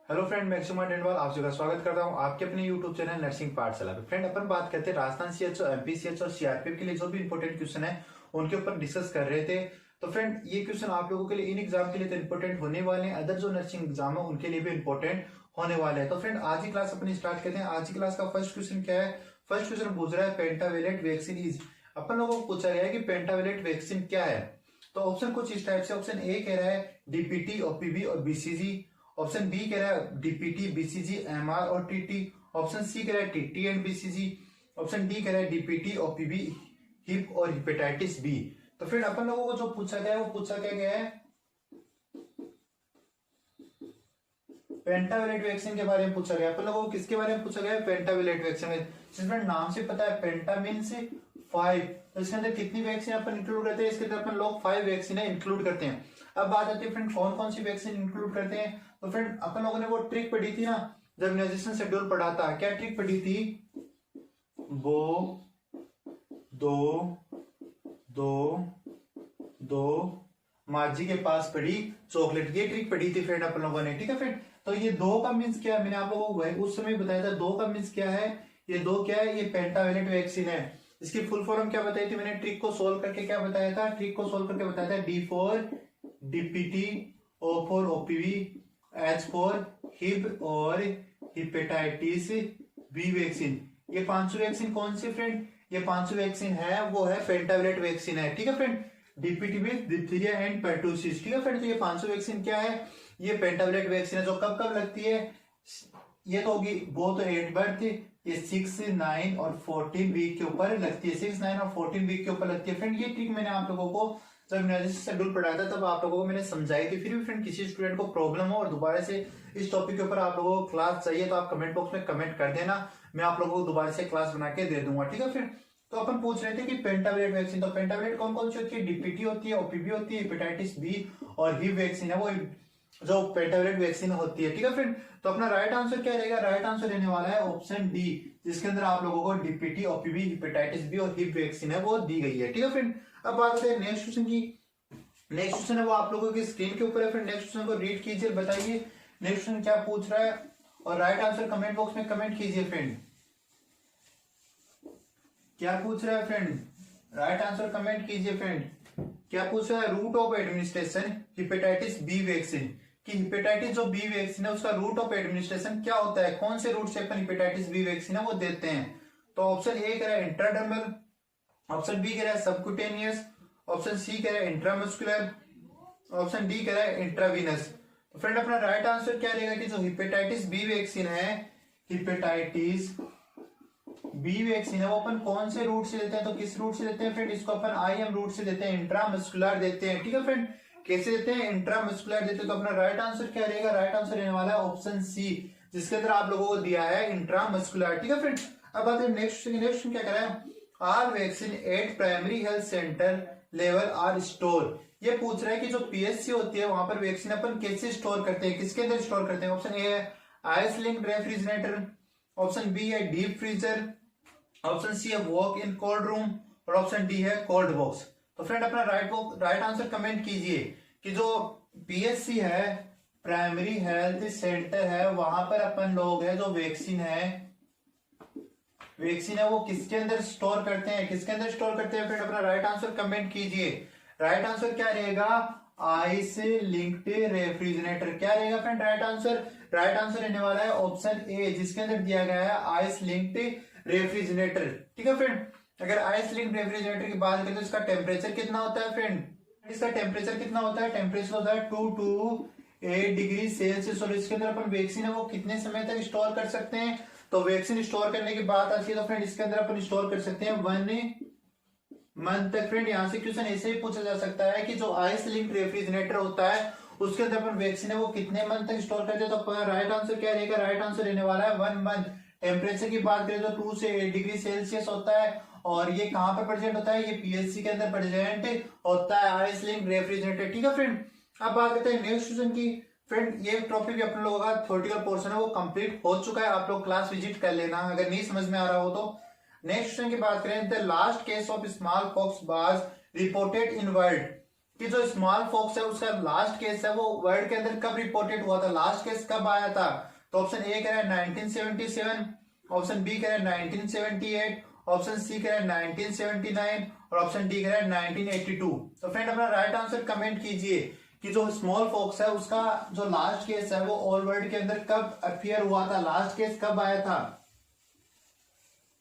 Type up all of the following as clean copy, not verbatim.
Hello friend, मैं अक्षय टेंडवाल आप सबका स्वागत करता हूं आपके अपने यूट्यूब चैनल नर्सिंग पाठशाला पे। फ्रेंड, अपन बात करते हैं राजस्थान सीएचओ, एमपीसीएच और सीआरपीएफ के लिए जो भी इंपॉर्टेंट क्वेश्चन है उनके ऊपर डिस्कस कर रहे थे। तो फ्रेंड, ये क्वेश्चन आप लोगों के लिए इन एग्जाम के लिए तो इंपॉर्टेंट होने वाले हैं, अदर जो नर्सिंग एग्जाम है उनके लिए भी इंपॉर्टेंट होने वाले हैं। तो फ्रेंड, आज की क्लास अपनी स्टार्ट करते हैं। आज की क्लास का फर्स्ट क्वेश्चन क्या है? फर्स्ट क्वेश्चन पूछ रहा है पेंटावेलेंट वैक्सीन इज। अपन लोगों को पूछा गया है कि पेंटावेलेंट वैक्सीन क्या है। तो ऑप्शन कुछ इस टाइप से, ऑप्शन ए कह रहा है डीपीटी, ओपीवी और बीसीजी। ऑप्शन बी कह रहा है डीपीटी, बीसीजी, एमआर और टीटी। ऑप्शन सी कह रहा है TT and BCG. Option D कह रहा है डीपीटी, ओपीवी, हिप और हिपेटाइटिस बी। तो फ्रेंड, अपन लोगों को जो पूछा गया है वो पूछा क्या गया है? पेंटावेलेंट वैक्सीन के बारे में पूछा गया। अपन लोगों को किसके बारे में पूछा गया है? Pentavalent vaccine. जिसमें नाम से पता है पेंटा मीन्स 5। तो इसके अंदर कितनी वैक्सीन अपन इंक्लूड करते हैं? इसके अंदर अपन लोग 5 वैक्सीन इंक्लूड करते हैं। अब बात आती है फ्रेंड, कौन कौन सी वैक्सीन इंक्लूड करते हैं। तो फ्रेंड, अपन लोगों ने वो ट्रिक पढ़ी थी ना जब इम्यूनाइजेशन शेड्यूल पढ़ा था। क्या ट्रिक पढ़ी थी? वो दो दो दो माजी के पास पड़ी चॉकलेट, ये ट्रिक पढ़ी थी फ्रेंड अपन लोगों ने। ठीक है फ्रेंड, तो ये दो का मीन्स क्या है मैंने आप लोगों को उस समय बताया था। दो का मीन्स क्या है? ये दो क्या है? ये पेंटावेलेंट वैक्सीन है। इसकी फुल फॉर्म क्या बताई थी मैंने? ट्रिक को सोल्व करके क्या बताया था? ट्रिक को सोल्व करके बताया था D for DPT, O for OPV, H for hep और हिपेटाइटिस बी वैक्सीन। ये 500 वैक्सीन कौन सी फ्रेंड? ये 500 वैक्सीन है वो है पेंटावेलेंट वैक्सीन है। ठीक है फ्रेंड, डीपीटी में डिप्थीरिया एंड पर्टूसिस। ठीक है फ्रेंड, तो ये 500 वैक्सीन क्या है? ये पेंटावेलेंट वैक्सीन है जो कब कब लगती है? ये तो होगी वो तो 8 बर्थ, ये 6, 9 और 14 वीक के ऊपर लगती है। 6, 9 और 14 वीक के ऊपर लगती है। फ्रेंड, ये ट्रिक मैंने आप लोगों को जब इम्यूनाइजेशन शेड्यूल पढ़ाया था तब आप लोगों को मैंने समझाई थी। फिर भी फ्रेंड किसी स्टूडेंट को प्रॉब्लम हो और दोबारा से इस टॉपिक के ऊपर आप लोगों को क्लास चाहिए तो आप कमेंट बॉक्स में कमेंट कर देना, मैं आप लोगों को दोबारा से क्लास बना के दे दूंगा। ठीक है फ्रेंड, तो अपन पूछ रहे थे कि पेंटावेलेंट वैक्सीन, तो पेंटावेलेंट कौन कौन सी होती है? डीपीटी होती है, ओपीवी होती है, हेपेटाइटिस बी और हिप वैक्सीन है वो जो पेंटावेलेंट वैक्सीन होती है। ठीक है फ्रेंड, तो अपना राइट आंसर क्या रहेगा? राइट आंसर रहने वाला है ऑप्शन डी, जिसके अंदर आप लोगों को डीपीटी, ओपीवी, हेपेटाइटिस बी और हिप वैक्सीन है वो दी गई है। ठीक है फ्रेंड, अब बात करते हैं नेक्स्ट क्वेश्चन की। नेक्स्ट क्वेश्चन है वो आप लोगों की स्क्रीन के ऊपर है। फ्रेंड, नेक्स्ट क्वेश्चन को रीड कीजिए, बताइए नेक्स्ट क्वेश्चन क्या पूछ रहा है और राइट आंसर कमेंट बॉक्स में कमेंट कीजिए। फ्रेंड, क्या पूछ रहा है फ्रेंड? राइट आंसर कमेंट कीजिए। फ्रेंड, क्या पूछ रहा है? Route of administration hepatitis B vaccine, कि हेपेटाइटिस जो बी वैक्सीन है उसका रूट ऑफ एडमिनिस्ट्रेशन क्या होता है? कौन से रूट से अपन हेपेटाइटिस बी वैक्सीन है वो देते हैं? तो ऑप्शन ए कह रहा है इंट्राडर्मल, ऑप्शन बी कह रहा है सबक्यूटेनियस, ऑप्शन सी कह रहा है इंट्रामस्कुलर, ऑप्शन डी कह रहा है इंट्रावीनस। तो फ्रेंड, अपना राइट आंसर क्या रहेगा कि जो हेपेटाइटिस बी वैक्सीन है, हेपेटाइटिस बी वैक्सीन है वो अपन कौन से रूट से देते हैं? तो किस रूट से देते हैं फ्रेंड? इसको अपन आईएम रूट से देते हैं, इंट्रामस्कुलर देते हैं। ठीक है फ्रेंड, कैसे देते हैं? इंट्रामस्कुलर देते हैं। तो अपना राइट आंसर क्या रहेगा? राइट आंसर रहने वाला है ऑप्शन सी, जिसके अंदर आप लोगों को दिया है इंट्रामस्कुलर। ठीक है फ्रेंड, अब आते हैं नेक्स्ट क्या कह रहा है? Are vaccine at primary health centre level are store. ये पूछ रहा है कि जो पीएचसी होती है वहां पर वैक्सीन अपन कैसे स्टोर करते हैं, किसके अंदर स्टोर करते हैं? ऑप्शन ए है ice linked refrigerator, option B है डीप फ्रीजर, ऑप्शन सी है वॉक इन कोल्ड रूम और ऑप्शन डी है कोल्ड बॉक्स। तो फ्रेंड, अपना राइट आंसर कमेंट कीजिए कि जो पीएचसी है, प्राइमरी हेल्थ सेंटर है, वहां पर अपन लोग है जो वैक्सीन है वो किसके अंदर स्टोर करते हैं? किसके अंदर स्टोर करते हैं? फ्रेंड, अपना राइट आंसर कमेंट कीजिए। राइट आंसर क्या रहेगा? Ice linked refrigerator. क्या रहेगा friend right answer? Right answer रहने वाला है ऑप्शन ए, जिसके अंदर दिया गया है आइस लिंक्ड रेफ्रिजरेटर। ठीक है फ्रेंड, अगर आइस लिंक्ड रेफ्रिजरेटर की बात करें तो इसका टेम्परेचर कितना होता है फ्रेंड? इसका टेम्परेचर कितना होता है? टेम्परेचर होता है 2 to 8 डिग्री सेल्सियस। और इसके अंदर अपन वैक्सीन है वो कितने समय तक स्टोर कर सकते हैं? तो वैक्सीन स्टोर करने की बात आती है तो फ्रेंड इसके अंदर अपन स्टोर कर सकते हैं 1 मंथ तक। फ्रेंड, यहाँ से क्वेश्चन ऐसे ही पूछा जा सकता है कि जो आइस लिंक्ड रेफ्रिजरेटर होता है उसके अंदर अपन वैक्सीन है वो कितने मंथ तक स्टोर करते हैं? तो राइट आंसर क्या रहेगा? राइट आंसर रहने वाला है 1 मंथ। टेम्परेचर की बात करें तो 2 से 8 डिग्री सेल्सियस होता है और ये कहां पर प्रेजेंट होता है? ये पीएचसी के अंदर प्रेजेंट होता है, आइस लिंक्ड रेफ्रिजरेटर। ठीक है फ्रेंड, अब बात करते हैं नेक्स्ट क्वेश्चन की। फ्रेंड, ये टॉपिक अपन लोगों का थ्योरेटिकल पोर्शन है वो कंप्लीट हो चुका है, आप लोग क्लास विजिट कर लेना अगर नहीं समझ में आ रहा हो तो। नेक्स्ट क्वेश्चन की बात करें, the last case of small pox was reported in world. कि जो स्मॉल पॉक्स है उसका लास्ट केस है वो वर्ल्ड के अंदर कब रिपोर्टेड हुआ था, लास्ट केस कब आया था। तो ऑप्शन ए कह रहा है 1977, ऑप्शन बी कह रहा है 1978, ऑप्शन सी कह रहा है 1979 और ऑप्शन डी कह रहा है 1982। तो फ्रेंड अपना राइट आंसर कमेंट कीजिए कि जो स्मॉल पॉक्स है उसका जो लास्ट केस है वो ऑल वर्ल्ड के अंदर कब अपीयर हुआ था, लास्ट केस कब आया था।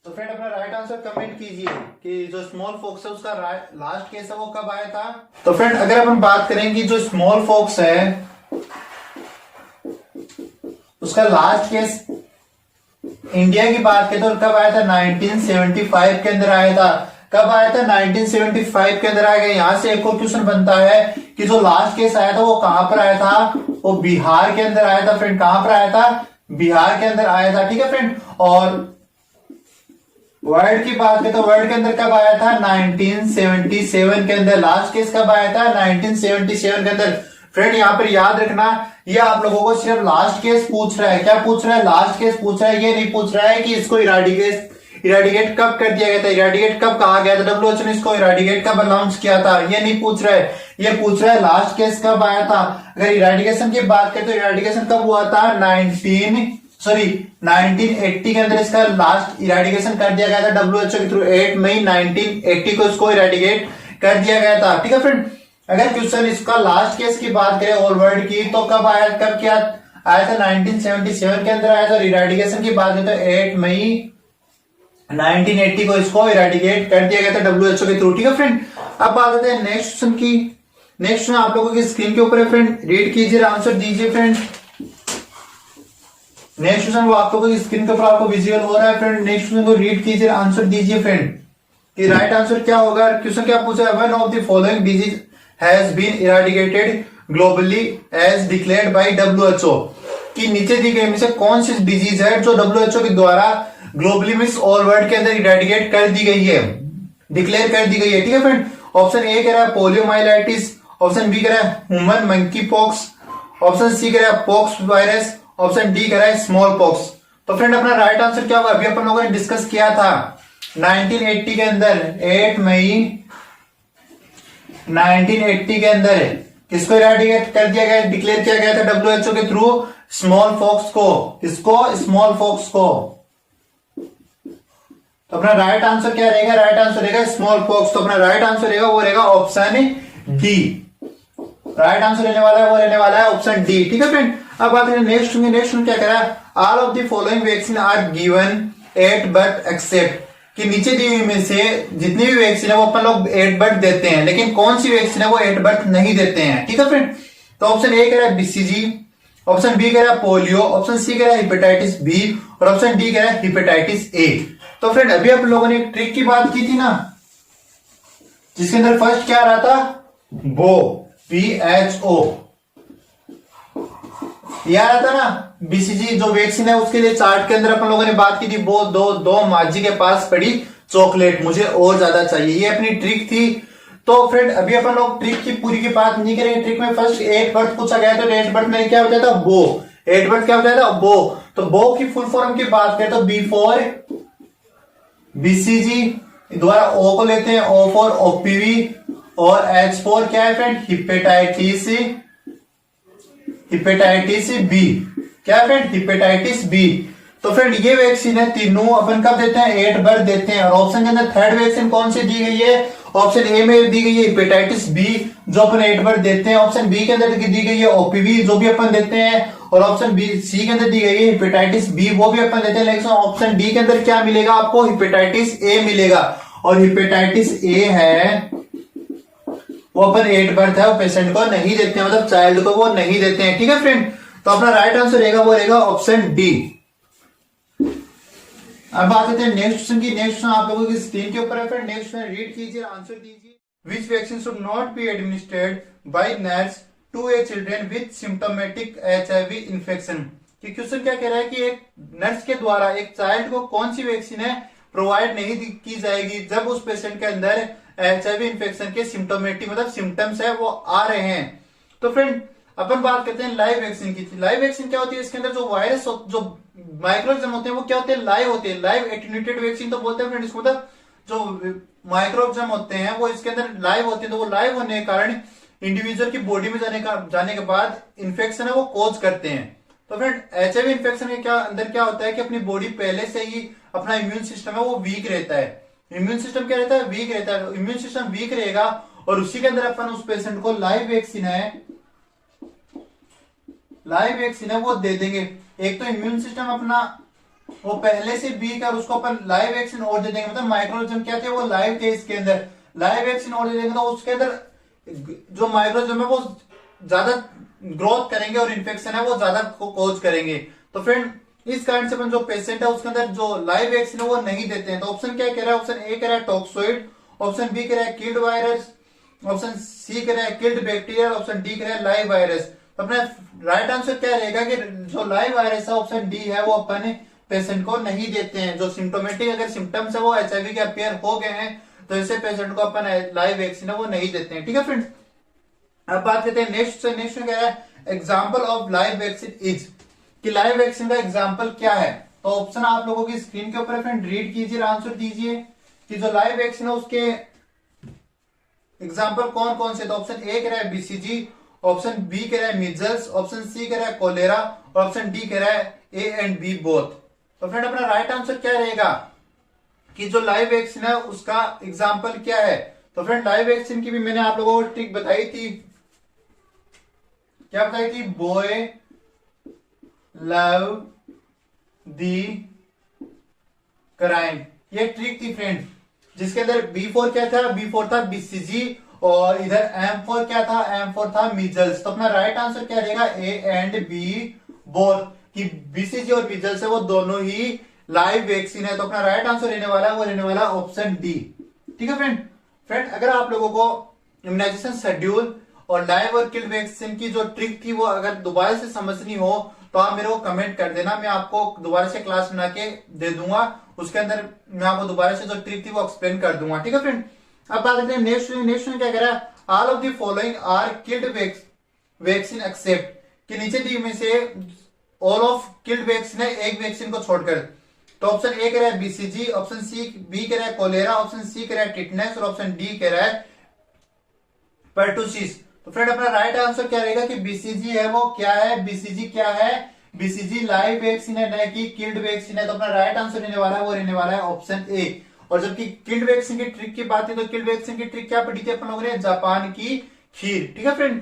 तो फ्रेंड अपना राइट आंसर कमेंट कीजिए कि जो स्मॉल पॉक्स है उसका लास्ट केस है वो कब आया था। तो फ्रेंड अगर अपन बात करें कि जो स्मॉल पॉक्स है उसका लास्ट केस इंडिया की बात करें तो कब आया था, 1975 के अंदर आया था। कब आया था, 1975 के अंदर आया गया। यहां से एक और क्वेश्चन बनता है कि जो लास्ट केस आया था वो कहां पर आया था, वो बिहार के अंदर आया था। फ्रेंड कहां पर आया था, बिहार के अंदर आया था। ठीक है फ्रेंड। और वर्ल्ड की बात करें तो वर्ल्ड के अंदर कब आया था, 1977 के अंदर। लास्ट केस कब आया था, 1977 के अंदर। फ्रेंड यहाँ पर याद रखना, ये आप लोगों को सिर्फ लास्ट केस पूछ रहा है। क्या पूछ रहा है, लास्ट केस पूछ रहा है। ये नहीं पूछ रहा है कि इसको इराडिकेट कब कर दिया गया था, इराडिकेट कब कहा गया था, डब्ल्यूएचओ ने इसको इराडिकेट कब अनाउंस किया था, ये नहीं पूछ रहा है। ये पूछ रहा है लास्ट केस कब आया था। अगर इराडिकेशन की बात करें तो इराडिकेशन कब हुआ था, 1980 के अंदर इसका लास्ट इराडिकेशन कर दिया गया था डब्ल्यूएचओ के थ्रू। 8 मई 1980 को इसको इराडिकेट कर दिया गया था। ठीक है फ्रेंड। अगर क्वेश्चन इसका लास्ट केस की बात करें ऑल वर्ल्ड की तो कब आया, कब क्या आया था, 1977 के अंदर आया था। इराडिकेशन की बात करें तो 8 मई 1980 को इसको इराडिकेट कर दिया गया था डब्ल्यूएचओ के थ्रू। ठीक है फ्रेंड। अब बात करते हैं नेक्स्ट क्वेश्चन की। नेक्स्ट क्वेश्चन आप लोगों की स्क्रीन के ऊपर है फ्रेंड, रीड कीजिए, आंसर दीजिए फ्रेंड। नेक्स्ट क्वेश्चन वो आप लोगों की स्क्रीन के ऊपर आपको विजिबल हो रहा है फ्रेंड। नेक्स्ट क्वेश्चन को रीड कीजिए, आंसर दीजिए फ्रेंड कि राइट आंसर क्या होगा। क्वेश्चन क्या पूछा है, one of the following disease has been eradicated globally as declared by WHO. कि नीचे दी गई में से कौन सी डिजीज है जो डब्ल्यूएचओ के द्वारा ग्लोबली मींस ऑल वर्ल्ड के अंदर इराडिकेट कर दी गई है, डिक्लेयर कर दी गई है। ठीक है फ्रेंड। ऑप्शन ए कह रहा है पोलियोमाइलाइटिस, ऑप्शन बी कह रहा है human monkey pox, option C कह रहा है पॉक्स वायरस, ऑप्शन डी कह रहा है स्मॉल पॉक्स। तो फ्रेंड अपना राइट आंसर क्या होगा, अभी अपन लोगों ने डिस्कस किया था 1980 के अंदर, 8 मई 1980 के अंदर किसको इराडिकेट कर दिया गया, डिक्लेयर किया गया था डब्ल्यूएचओ के थ्रू, स्मॉल पॉक्स को। किसको, स्मॉल पॉक्स को। तो अपना राइट आंसर क्या रहेगा, राइट आंसर रहेगा स्मॉल पॉक्स। तो अपना राइट आंसर रहेगा वो रहेगा ऑप्शन डी। राइट आंसर रहने वाला है वो रहने वाला है ऑप्शन डी। ठीक है फ्रेंड। अब बात करें नेक्स्ट में। नेक्स्ट क्या कह रहा है, all of the following vaccine are given at birth except. कि नीचे दी हुई में से जितनी भी वैक्सीन है वो अपन लोग एट बर्थ देते हैं, लेकिन कौन सी वैक्सीन है वो एट बर्थ नहीं देते हैं। ठीक है फ्रेंड। तो ऑप्शन ए कह रहा है बीसीजी, ऑप्शन बी कह रहा है पोलियो, ऑप्शन सी कह रहा है हेपेटाइटिस बी और ऑप्शन डी कह रहा है हेपेटाइटिस ए। तो फ्रेंड अभी आप लोगों ने एक ट्रिक की बात की थी ना, जिसके अंदर फर्स्ट क्या रहा था, BHO याद आता ना। बीसीजी जो वैक्सीन है उसके लिए चार्ट के अंदर अपन लोगों ने बात की थी, वो दो माजी के पास पड़ी चॉकलेट, मुझे और ज्यादा चाहिए, ये अपनी ट्रिक थी। तो फ्रेंड अभी अपन लोग ट्रिक की पूरी की बात नहीं करेंगे। ट्रिक में फर्स्ट एट बर्थ पूछा गया, तो एट बर्थ में क्या बताया था, बो। एट बर्थ क्या बताया था, बो। तो बो की फुल फॉर्म की बात करें तो बी फॉर बीसीजी, द्वारा ओ को लेते हैं, ओ फॉर ओपीवी और एच फॉर क्या है फ्रेंड, हिपेटाइटिस बी। क्या है फ्रेंड, हिपेटाइटिस बी। तो फ्रेंड ये वैक्सीन है, तीनों अपन कब देते हैं, एट बर्थ देते हैं। और ऑप्शन के अंदर थर्ड वैक्सीन कौन सी दी गई है, ऑप्शन ए में दी गई है हिपेटाइटिस बी, जो अपन एट बर्थ देते हैं। ऑप्शन बी के अंदर दी गई है ओपीवी, जो भी अपन देते हैं। और ऑप्शन बी सी के अंदर दी गई है हिपेटाइटिस बी, वो भी अपन देते हैं। लेकिन ऑप्शन डी के अंदर क्या मिलेगा आपको, हिपेटाइटिस ए मिलेगा। और हिपेटाइटिस ए है वो अपन एट बर्थ है वो पेशेंट को नहीं देते हैं, मतलब चाइल्ड को वो नहीं देते हैं। ठीक है फ्रेंड। तो अपना राइट आंसर रहेगा वो रहेगा ऑप्शन डी। अब बात करते हैं नेक्स्ट क्वेश्चन की। नेक्स्ट क्वेश्चन आप लोगों की स्क्रीन के ऊपर है फ्रेंड। नेक्स्ट क्वेश्चन रीड कीजिए, आंसर दीजिए। Which vaccine should not be administered by nurse to a children with symptomatic HIV infection. कि क्वेश्चन क्या कह रहा है कि एक नर्स के द्वारा एक चाइल्ड को कौन सी वैक्सीन है प्रोवाइड नहीं की जाएगी जब उस पेशेंट के अंदर HIV इन्फेक्शन के सिम्टोमेटिक मतलब सिम्टम्स है वो आ रहे हैं। तो फ्रेंड अपन बात करते हैं लाइव वैक्सीन की। लाइव वैक्सीन क्या होती है, इसके अंदर जो वायरस जो माइक्रोऑर्गेनिज्म होते हैं वो क्या होते हैं, लाइव होते हैं। लाइव एटेन्यूएटेड वैक्सीन तो बोलते हैं फ्रेंड इसको, मतलब जो माइक्रोऑर्गेनिज्म होते हैं वो इसके अंदर लाइव होते हैं। तो वो लाइव होने के कारण इंडिविजुअल की बॉडी में जाने के बाद इन्फेक्शन है वो कॉज करते हैं। तो फ्रेंड एचआईवी इन्फेक्शन के अंदर क्या होता है कि अपनी बॉडी पहले से ही अपना इम्यून सिस्टम है वो वीक रहता है। इम्यून सिस्टम क्या रहता है, वीक रहता है। इम्यून सिस्टम वीक रहेगा और उसी के अंदर अपन उस पेशेंट को लाइव वैक्सीन है वो दे देंगे। एक तो इम्यून सिस्टम अपना वो पहले से वीक है और उसको अपन लाइव वैक्सीन और दे देंगे, मतलब माइक्रोजम क्या थे वो लाइव थे, इसके अंदर लाइव वैक्सीन और दे देंगे तो उसके अंदर जो माइक्रोजम है वो ज्यादा ग्रोथ करेंगे और इन्फेक्शन है वो ज्यादा कॉज करेंगे। तो फ्रेंड इस कारण से अपन जो पेशेंट है उसके अंदर जो लाइव वैक्सीन है वो नहीं देते हैं। तो ऑप्शन क्या कह रहा है, ऑप्शन ए कह रहा है टॉक्सोइड, ऑप्शन बी कह रहा है किल्ड वायरस, ऑप्शन सी कह रहा है किल्ड बैक्टीरिया, ऑप्शन डी कह रहा है लाइव वायरस। तो अपना राइट आंसर क्या रहेगा कि जो लाइव वायरस है ऑप्शन डी है वो अपन पेशेंट को नहीं देते हैं। जो सिम्टोमेटिक अगर सिम्टम्स है वो एचआईवी के अपीयर हो गए हैं तो ऐसे पेशेंट को अपन लाइव वैक्सीन है वो नहीं देते हैं। ठीक है फ्रेंड्स, अब बात करते हैं नेक्स्ट में कह रहा है example of live vaccine is, कि लाइव वैक्सीन का एग्जाम्पल क्या है। तो ऑप्शन आप लोगों की स्क्रीन के ऊपर फ्रेंड रीड कीजिए, आंसर दीजिए कि जो लाइव वैक्सीन है उसके एग्जाम्पल कौन कौन से। तो ऑप्शन ए कह रहा है बीसीजी, ऑप्शन बी कह रहा है मीजल्स, ऑप्शन सी कह रहा है कोलेरा और ऑप्शन डी कह रहा है ए एंड बी बोथ। तो फ्रेंड अपना राइट आंसर क्या रहेगा कि जो लाइव वैक्सीन है उसका एग्जाम्पल क्या है। तो फ्रेंड लाइव वैक्सीन की भी मैंने आप लोगों को ट्रिक बताई थी, क्या बताई थी, बॉय लव दी क्राइम, ये ट्रिक थी फ्रेंड, जिसके अंदर B4 क्या था, B4 था बीसीजी और इधर M4 क्या था, M4 था मीजल्स। तो अपना राइट आंसर क्या रहेगा ए एंड बी बोथ, कि बीसीजी और मीजल्स है वो दोनों ही लाइव वैक्सीन है। तो अपना राइट आंसर रहने वाला है वो रहने वाला ऑप्शन डी। ठीक है फ्रेंड अगर आप लोगों को इम्यूनाइजेशन शेड्यूल और लाइव और किल्ड वैक्सीन की जो ट्रिक थी वो अगर दोबारा से समझनी हो तो आप मेरे को कमेंट कर देना, मैं आपको दोबारा से क्लास बना के दे दूंगा, उसके अंदर मैं आपको दोबारा से जो ट्रिक थी वो एक्सप्लेन कर दूंगा। ठीक है फ्रेंड, अब बात करते हैं नेक्स्ट में क्या कह रहा है, all of the following are killed vaccine except, कि नीचे दी में से ऑल ऑफ किल्ड वैक्सीन है एक वैक्सीन को छोड़कर। तो ऑप्शन ए कह रहा है बीसीजी, ऑप्शन सी बी कह रहा है कोलेरा, ऑप्शन सी कह रहा है टिटनेस और ऑप्शन डी कह रहा है पर्टुसिस। तो फ्रेंड अपना राइट आंसर क्या रहेगा कि बीसीजी है वो क्या है, बीसीजी क्या है, बीसीजी लाइव वैक्सीन है न कि किल्ड वैक्सीन है। तो अपना राइट आंसर रहने वाला है वो रहने वाला है ऑप्शन ए। और जबकि किल्ड वैक्सीन की ट्रिक की बात है तो किल्ड वैक्सीन की ट्रिक क्या पढ़ी थी अपन लोगों ने, जापान की खीर। ठीक है फ्रेंड,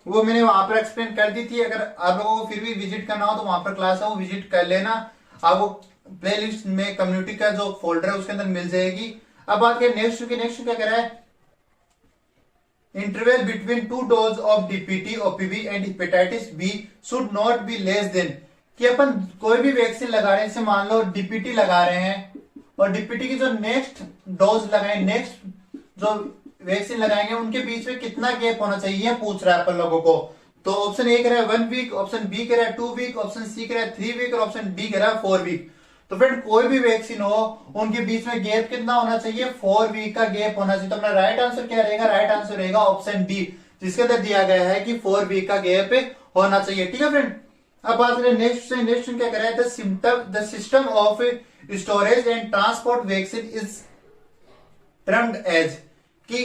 वो मैंने वहां पर एक्सप्लेन कर दी थी, अगर आप लोगों को फिर भी विजिट करना हो तो वहां पर क्लास है वो विजिट कर लेना, आपको प्लेलिस्ट में कम्युनिटी का जो फोल्डर है उसके अंदर मिल जाएगी। अब बात करें नेक्स्ट क्या कह रहा है, interval between 2 dose of DPT, OPV and hepatitis B should not be less than, कि अपन कोई भी वैक्सीन लगा रहे हैं, जैसे मान लो डीपीटी लगा रहे हैं और डीपीटी की जो नेक्स्ट डोज लगाए, नेक्स्ट जो वैक्सीन लगाएंगे उनके बीच में कितना गैप होना चाहिए पूछ रहा है अपन लोगों को। तो ऑप्शन ए कह रहा है 1 वीक, ऑप्शन बी कह रहा है 2 वीक, ऑप्शन सी कह रहा है 3 वीक और ऑप्शन डी कह रहा है 4 वीक। तो फ्रेंड कोई भी वैक्सीन हो उनके बीच में गैप कितना होना चाहिए, 4 वीक का गैप होना चाहिए। तो अपना राइट आंसर क्या रहेगा, राइट आंसर रहेगा ऑप्शन डी, जिसके अंदर दिया गया है कि 4 वीक का गैप होना चाहिए। ठीक है फ्रेंड, अब बात करें नेक्स्ट क्या कह रहा है, the system of storage and transport vaccine is termed as, कि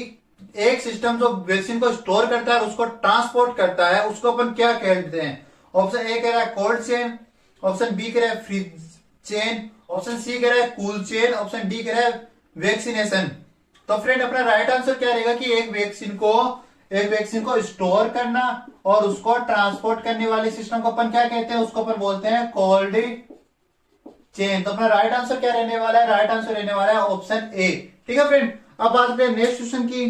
एक सिस्टम जो वैक्सीन को स्टोर करता है और उसको ट्रांसपोर्ट करता है उसको अपन क्या कहते हैं। ऑप्शन ए कह रहा है कोल्ड चेन, ऑप्शन बी कह रहा है फ्रीज चेन, ऑप्शन सी कह रहा है कूल चेन, ऑप्शन डी कह रहा है वैक्सीनेशन। तो फ्रेंड अपना राइट आंसर क्या रहेगा कि एक वैक्सीन को स्टोर करना और उसको ट्रांसपोर्ट करने वाले सिस्टम को अपन क्या कहते हैं, उसको अपन बोलते हैं कोल्ड चेन। तो अपना राइट आंसर क्या रहने वाला है, राइट आंसर रहने वाला है ऑप्शन ए। ठीक है फ्रेंड, अब बात करते हैं नेक्स्ट क्वेश्चन की,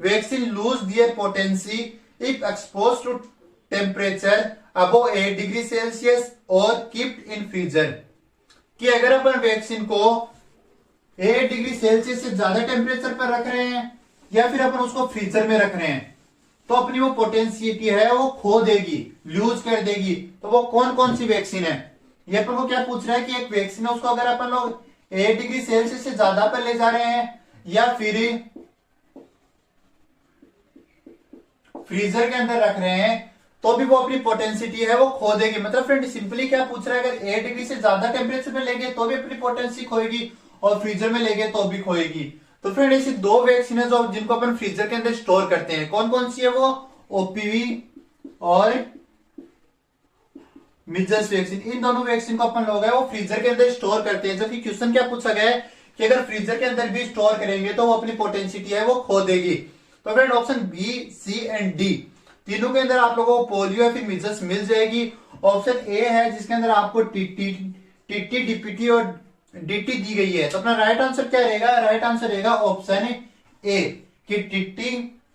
vaccine lose their potency if expose to temperature above 8 degree Celsius और कीप्ड इन फ्रीजर, कि अगर अपन वैक्सीन को 8 डिग्री सेल्सियस से ज्यादा टेम्परेचर पर रख रहे हैं या फिर अपन उसको फ्रीजर में रख रहे हैं तो अपनी वो पोटेंशियलिटी है वो खो देगी, लूज कर देगी। तो वो कौन कौन सी वैक्सीन है, ये अपन को क्या पूछ रहा है कि एक वैक्सीन है उसको अगर अपन लोग 8 डिग्री सेल्सियस से ज्यादा पर ले जा रहे हैं या फिर फ्रीजर के अंदर रख रहे हैं तो भी वो अपनी पोटेंसिटी है वो खो देगी। मतलब फ्रेंड सिंपली क्या पूछ रहा है, अगर 8 डिग्री से ज्यादा टेम्परेचर में लेंगे तो भी अपनी पोटेंसी खोएगी और फ्रीजर में लेंगे तो भी खोएगी। तो फ्रेंड ऐसी दो वैक्सीन है जो जिनको अपन फ्रीजर के अंदर स्टोर करते हैं, कौन कौन सी है वो, ओपीवी और मिजल्स वैक्सीन। इन दोनों वैक्सीन को अपन लोग है वो फ्रीजर के अंदर स्टोर करते हैं। जबकि क्वेश्चन क्या पूछा गया है कि अगर फ्रीजर के अंदर भी स्टोर करेंगे तो वो अपनी पोटेंशियलिटी है वो खो देगी। तो friend option B, C and D तीनों के अंदर आप लोगों को पोलियो या फिर मिजल्स मिल जाएगी। ऑप्शन ए है जिसके अंदर आपको टीटी, डीपीटी और डीटी दी गई है। तो अपना राइट आंसर क्या रहेगा, राइट आंसर रहेगा ऑप्शन ए कि टीटी,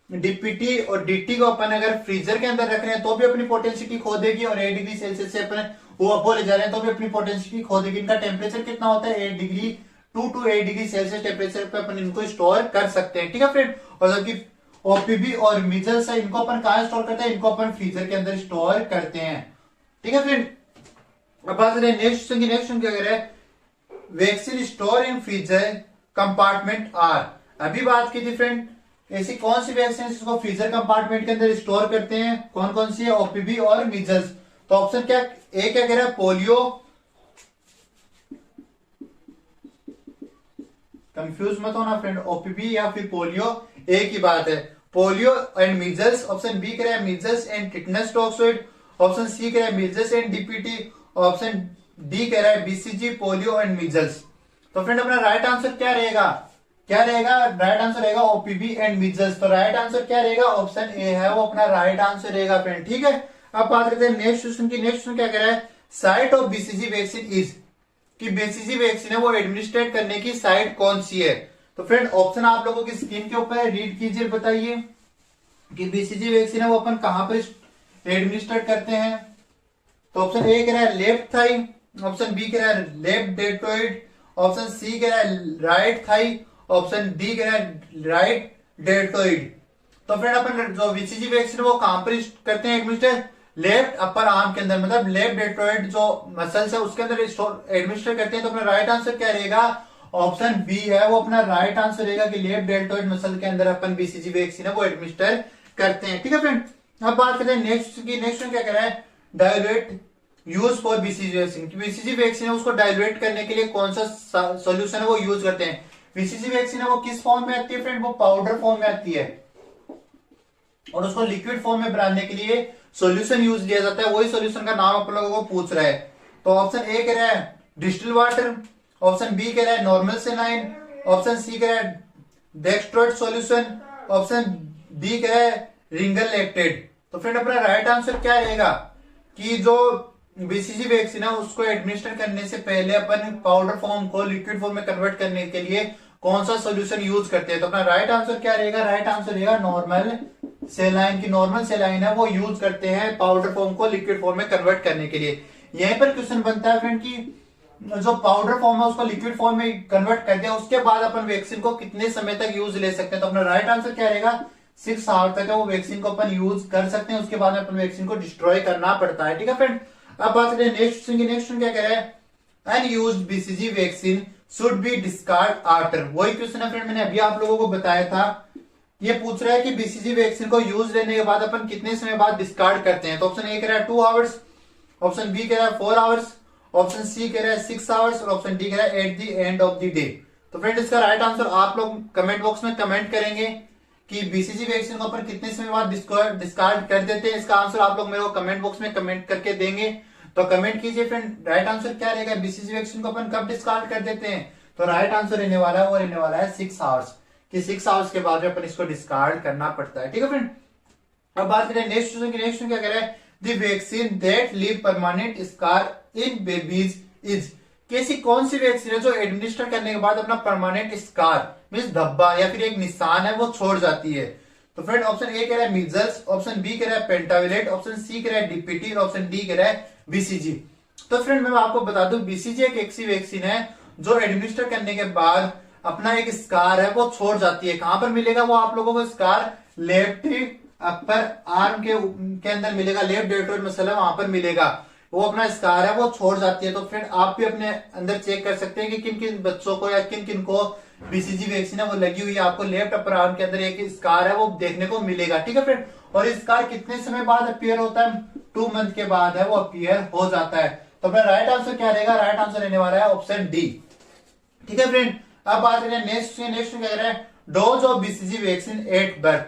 डीपीटी और डीटी को अपन अगर फ्रीजर के अंदर रख रहे हैं तो भी अपनी पोटेंशियलिटी खो देगी, और 8 डिग्री सेल्सियस से अपन वो अबो ले जा रहे हैं तो भी अपनी पोटेंशियलिटी खो देगी। इनका टेम्परेचर कितना होता है, 8 degree 2 to 8 degree Celsius temperature पे अपन इनको स्टोर कर सकते हैं। ठीक है फ्रेंड, और जबकि ओपीवी और मिजल्स है इनको अपन कहां स्टोर करते हैं, इनको अपन फ्रीजर के अंदर स्टोर करते हैं। ठीक है फ्रेंड, अब बात करें नेक्स्ट क्वेश्चन की। नेक्स्ट क्वेश्चन क्या करें, vaccine store in freezer compartment are. अभी बात की थी फ्रेंड ऐसी कौन सी वैक्सीन जिसको फ्रीजर कंपार्टमेंट के अंदर स्टोर करते हैं, कौन कौन सी है, ओपीवी और मिजल्स। तो ऑप्शन क्या ए क्या कह रहा है, पोलियो, कंफ्यूज मत होना फ्रेंड, ओपीवी या फिर पोलियो एक ही बात है, polio and measles. Option B कह रहा है measles and tetanus toxoid. Option C कह रहा है measles and DPT. Option D कह रहा है बीसीजी, पोलियो एंड मिजल्स। तो फ्रेंड अपना राइट आंसर क्या रहेगा, क्या रहेगा, राइट आंसर रहेगा ओपीवी एंड मिजल्स। तो राइट आंसर क्या रहेगा, ऑप्शन ए है वो अपना राइट आंसर रहेगा फ्रेंड। ठीक है, अब बात करते हैं नेक्स्ट क्वेश्चन की। नेक्स्ट क्वेश्चन क्या कह रहा है, site of BCG vaccine is, कि बीसीजी वैक्सीन है वो एडमिनिस्ट्रेट करने की साइट कौन सी है। तो फ्रेंड ऑप्शन आप लोगों की स्क्रीन के ऊपर है, रीड कीजिए, बताइए कि बीसीजी वैक्सीन है वो अपन कहां पर एडमिनिस्ट्रेट करते हैं। तो ऑप्शन ए कह रहा है लेफ्ट थाई, ऑप्शन बी कह रहा है लेफ्ट डेल्टोइड, ऑप्शन सी कह रहा है राइट थाई, ऑप्शन डी कह रहा है राइट डेल्टोइड। तो फ्रेंड अपन जो बीसीजी वैक्सीन वो कहां पर करते हैं एडमिनिस्टर, लेफ्ट अपर आर्म के अंदर, मतलब लेफ्ट डेल्टोइड जो मसल्स है उसके अंदर एडमिनिस्टर करते हैं। तो अपना राइट आंसर क्या रहेगा, ऑप्शन बी है वो अपना राइट आंसर रहेगा कि लेफ्ट डेल्टोइड मसल के अंदर अपन बीसीजी वैक्सीन है वो एडमिनिस्टर करते हैं। ठीक है फ्रेंड, अब बात करते हैं नेक्स्ट की। नेक्स्ट क्या कह रहा है, dilute use for BCG vaccine. BCG vaccine है उसको डायलुएट करने के लिए कौन सा सोल्यूशन है वो यूज करते हैं। बीसीजी वैक्सीन है वो किस फॉर्म में आती है फ्रेंड, वो पाउडर फॉर्म में आती है, और उसको लिक्विड फॉर्म में बनाने के लिए सॉल्यूशन यूज किया जाता है। वही सॉल्यूशन का नाम आप लोगों को पूछ रहा है। तो ऑप्शन ए कह रहा है डिस्टिल वाटर, ऑप्शन बी कह रहा है नॉर्मल सेलाइन, ऑप्शन सी कह रहा है डेक्स्ट्रोइड सॉल्यूशन, ऑप्शन डी कह रहा है रिंगल लैक्टेट। तो फ्रेंड अपना राइट आंसर क्या रहेगा कि जो बीसीजी वैक्सीन है उसको एडमिनिस्टर करने से पहले अपन पाउडर फॉर्म को लिक्विड फॉर्म में कन्वर्ट करने के लिए कौन सा सॉल्यूशन यूज करते हैं। तो अपना राइट आंसर क्या रहेगा, राइट आंसर रहेगा नॉर्मल सेलाइन की, नॉर्मल सेलाइन है वो यूज करते हैं पाउडर फॉर्म को लिक्विड फॉर्म में कन्वर्ट करने के लिए। यहीं पर क्वेश्चन बनता है फ्रेंड की जो पाउडर फॉर्म है उसको लिक्विड फॉर्म में कन्वर्ट कर दिया उसके बाद अपन वैक्सीन को कितने समय तक यूज ले सकते हैं। तो अपना राइट आंसर क्या रहेगा, 6 आवर तक है वो वैक्सीन को अपन यूज कर सकते हैं, उसके बाद अपन वैक्सीन को डिस्ट्रॉय करना पड़ता है। ठीक है फ्रेंड, अब बात करें नेक्स्ट क्वेश्चन की। नेक्स्ट क्वेश्चन क्या कह रहा है, unused BCG vaccine should be discard after. वही क्वेश्चन है फ्रेंड, मैंने अभी आप लोगों को बताया था। ये पूछ रहा है कि बीसीजी वैक्सीन को यूज लेने के बाद अपन कितने समय बाद डिस्कार्ड करते हैं। तो ऑप्शन ए कह रहा है 2 आवर्स, ऑप्शन बी कह रहा है 4 आवर्स, ऑप्शन सी कह रहा है 6 आवर्स, और ऑप्शन डी कह रहा है at the end of the day. तो फ्रेंड इसका राइट आंसर आप लोग कमेंट बॉक्स में कमेंट करेंगे कि बीसीजी वैक्सीन को अपन कितने समय बाद डिस्कार्ड कर देते हैं। इसका आंसर आप लोग मेरे को कमेंट बॉक्स में कमेंट करके देंगे। तो कमेंट कीजिए फ्रेंड राइट आंसर क्या रहेगा, बीसीजी वैक्सीन को अपन कब डिस्कार्ड कर देते हैं। तो राइट आंसर रहने वाला है वो रहने वाला है 6 आवर्स, कि 6 आवर्स के बाद अपन इसको डिस्कार्ड करना पड़ता है। ठीक है फ्रेंड, अब बात करें नेक्स्ट क्वेश्चन की। नेक्स्ट क्वेश्चन क्या कह रहा है, the vaccine that leave permanent scar in babies is. कैसी कौन सी वैक्सीन है जो एडमिनिस्टर करने के बाद अपना परमानेंट स्कार मींस धब्बा या फिर एक निशान है वो छोड़ जाती है। तो फ्रेंड ऑप्शन ए कह रहा है मीजल्स, ऑप्शन बी कह रहा है पेंटाविलेट, ऑप्शन सी कह रहा है डीपीटी, और ऑप्शन डी कह रहा है बीसीजी। तो फ्रेंड मैं आपको बता दूं बीसीजी एक ऐसी वैक्सीन है जो एडमिनिस्टर करने के बाद अपना एक स्कार है वो छोड़ जाती है। कहां पर मिलेगा वो आप लोगों को स्कार, लेफ्ट अपर आर्म के अंदर मिलेगा, लेफ्ट डेल्टोइड मसल है वहां पर मिलेगा, वो अपना स्कार है वो छोड़ जाती है। तो फ्रेंड आप भी अपने अंदर चेक कर सकते हैं कि किन किन बच्चों को या किन किन को बीसीजी वैक्सीन है वो लगी हुई है। आपको लेफ्ट अपर आर्म के अंदर एक स्कार है वो देखने को मिलेगा। ठीक है फ्रेंड, और इस स्कार कितने समय बाद अपीयर होता है, 2 मंथ के बाद है वो अपीयर हो जाता है। तो अपना राइट आंसर क्या रहेगा, राइट आंसर रहने वाला है ऑप्शन डी। ठीक है फ्रेंड, अब बात करें नेक्स्ट क्या कह रहा है, dose of BCG vaccine at birth,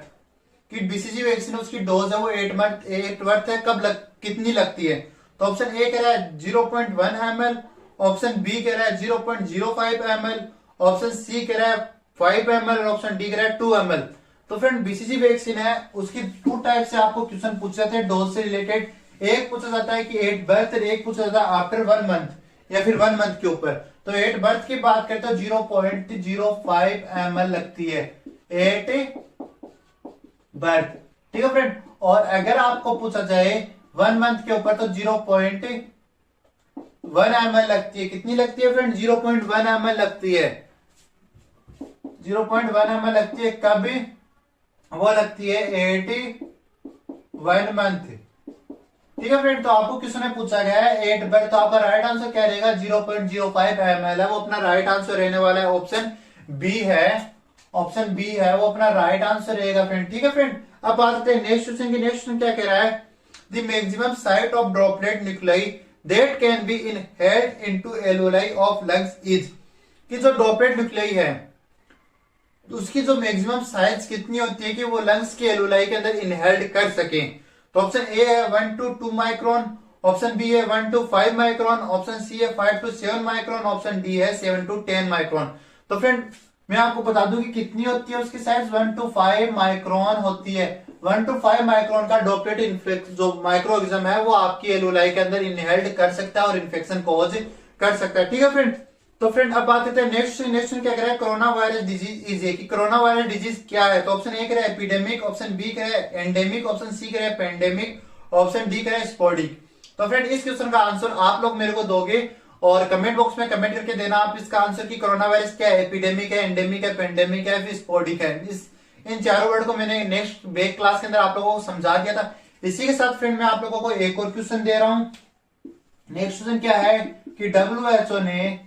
कि बीसीजी वैक्सीन उसकी डोज है वो 8 बर्थ है, कितनी लगती है। तो ऑप्शन ए कह रहा है 0.1 ml, ऑप्शन बी कह रहा है 0.05 ml, ऑप्शन सी कह रहा है 5 ml और ऑप्शन डी कह रहा है 2 ml। तो फ्रेंड बीसीजी वैक्सीन है उसकी 2 टाइप से आपको क्वेश्चन पूछे जाते हैं डोज से रिलेटेड। एक पूछा जाता है कि 8 बर्थ, एक पूछा जाता है आफ्टर 1 मंथ या फिर 1 मंथ के ऊपर। तो 8 बर्थ की बात करते हो 0.05 ml लगती है 8 बर्थ, ठीक है फ्रेंड। और अगर आपको पूछा जाए 1 मंथ के ऊपर तो 0.1 ml लगती है। कितनी लगती है फ्रेंड? 0.1 ml लगती है, 0.1 ml लगती है। कब? वो लगती है 81 मंथ, ठीक है फ्रेंड। तो आपको किसने पूछा गया है 8 बर्थ, तो आपका राइट आंसर क्या रहेगा 0.05 ml है, वो अपना राइट आंसर रहने वाला है। ऑप्शन बी है, ऑप्शन बी है वो अपना राइट आंसर रहेगा फ्रेंड, ठीक है फ्रेंड। अब बात करते हैं नेक्स्ट क्वेश्चन की। नेक्स्ट क्वेश्चन क्या कह रहा है, the maximum size of droplet nuclei that can be inhaled into alveoli of lungs is, कि जो ड्रॉपलेट न्यूक्लियाई है उसकी जो मैक्सिमम साइज कितनी होती है कि वो लंग्स के एल्वेओलाई के अंदर इनहेल्ड कर सके। तो ऑप्शन ए है 1 to 2 माइक्रोन, ऑप्शन बी है 1 to 5 माइक्रोन, ऑप्शन सी है 5 to 7 माइक्रोन, ऑप्शन डी है 7 to 10 माइक्रोन। तो फ्रेंड मैं आपको बता दूं कि कितनी होती है उसकी साइज 1 to 5 माइक्रोन होती है। 1 to 5 माइक्रोन का ड्रॉपलेट इन्फेक्शन जो माइक्रोऑर्गेनिज्म है वो आपकी एल्वेओलाई के अंदर इनहेल्ड कर सकता है और इन्फेक्शन कॉज कर सकता है, ठीक है फ्रेंड। तो फ्रेंड अब बात करते हैं नेक्स्ट क्या कह रहा है, corona virus disease is a, कि कोरोना वायरस डिजीज क्या है। तो ऑप्शन ए कह रहा है एपिडेमिक, ऑप्शन बी कह रहा है एंडेमिक, ऑप्शन सी कह रहा है पेंडेमिक, ऑप्शन डी कह रहा है स्पोडिक। तो फ्रेंड इस क्वेश्चन का आंसर आप लोग मेरे को दोगे और कमेंट बॉक्स में कमेंट करके देना आप इसका आंसर कि कोरोना वायरस क्या है, एपिडेमिक है, एंडेमिक है, पेंडेमिक है, फिर स्पोडिक है। इन चारों वर्ड को मैंने नेक्स्ट बेक क्लास के अंदर आप लोगों को समझा दिया था। इसी के साथ फ्रेंड मैं आप लोगों को एक और क्वेश्चन दे रहा हूं। नेक्स्ट क्वेश्चन क्या है कि WHO ने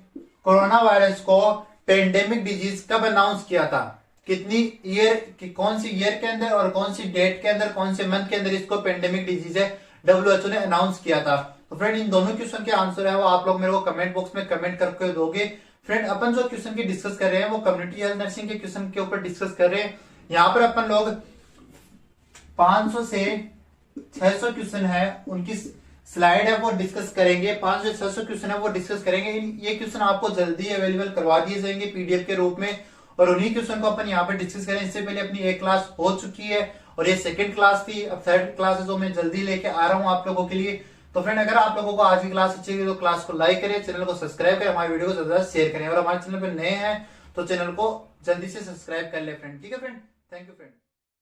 कोरोना वायरस को पेंडेमिक डिजीज कब अनाउंस किया था, कितनी ईयर की, कौन सी ईयर के अंदर और कौन सी डेट के अंदर, कौन से मंथ के अंदर इसको पेंडेमिक डिजीज है WHO ने अनाउंस किया था। तो फ्रेंड इन दोनों क्वेश्चन के आंसर है वो आप लोग मेरे को कमेंट बॉक्स में कमेंट करके दोगे। फ्रेंड अपन जो क्वेश्चन की डिस्कस कर रहे हैं वो कम्युनिटी हेल्थ नर्सिंग के क्वेश्चन के ऊपर डिस्कस कर रहे हैं। यहाँ पर अपन लोग 500 से 600 क्वेश्चन है उनकी स्लाइड है वो डिस्कस करेंगे, 500 से 600 क्वेश्चन है वो डिस्कस करेंगे। ये क्वेश्चन आपको जल्दी अवेलेबल करवा दिए जाएंगे पीडीएफ के रूप में और उन्हीं क्वेश्चन को अपन यहाँ पे डिस्कस करें। इससे पहले अपनी एक क्लास हो चुकी है और ये सेकंड क्लास थी, अब थर्ड क्लास है जो मैं जल्दी लेके आ रहा हूँ आप लोगों के लिए। तो फ्रेंड अगर आप लोगों को आज की क्लास अच्छी लगी तो क्लास को लाइक करें, चैनल को सब्सक्राइब करें, हमारी वीडियो को ज्यादा शेयर करें और हमारे चैनल पर नए हैं तो चैनल को जल्दी से सब्सक्राइब कर ले फ्रेंड, ठीक है फ्रेंड। Thank you friend.